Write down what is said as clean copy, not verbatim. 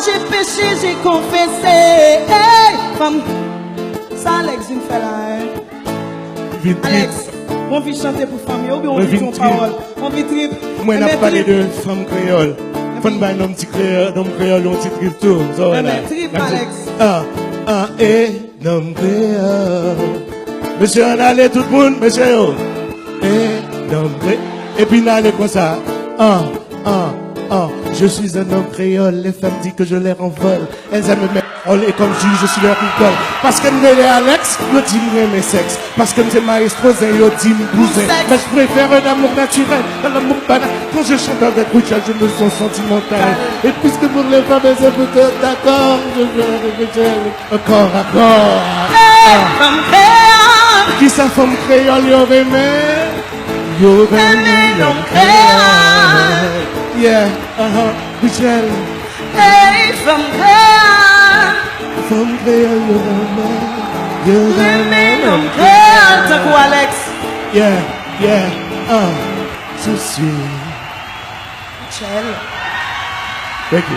j'ai péché, j'ai confessé. Hey, femme, ça Alex, il me fait là. Alex, on vit chanter pour famille, ou bien on vit ton parole. On vit trip. Moi, on a parlé de femme créole. Faut pas un petit créole, un petit trip tout. Trip, Alex. Et nom créole. Monsieur, on allait tout le monde, monsieur. Et nom créole. Et puis, on allait comme ça. Je suis un homme créole, les femmes disent que je les renvole. Elles aiment mes paroles et comme je suis leur idole. Parce que nous les Alex, nous disons mes sexes. Parce que nous maestro, nous disons cousin. Mais je préfère un amour naturel, un amour banal. Quand je chante avec Richard, je me sens sentimental. Et puisque pour les femmes, elles sont peut-être d'accord, je veux répéter encore à corps. Femme créole. Qui sa femme créole, y'aurait aimé? Y'aurait aimé l'homme créole. Yeah, Michel. Hey, femme créole. Femme créole, y'aurait aimé l'homme créole. T'as quoi, Alex? Yeah, je suis Michel. Thank you.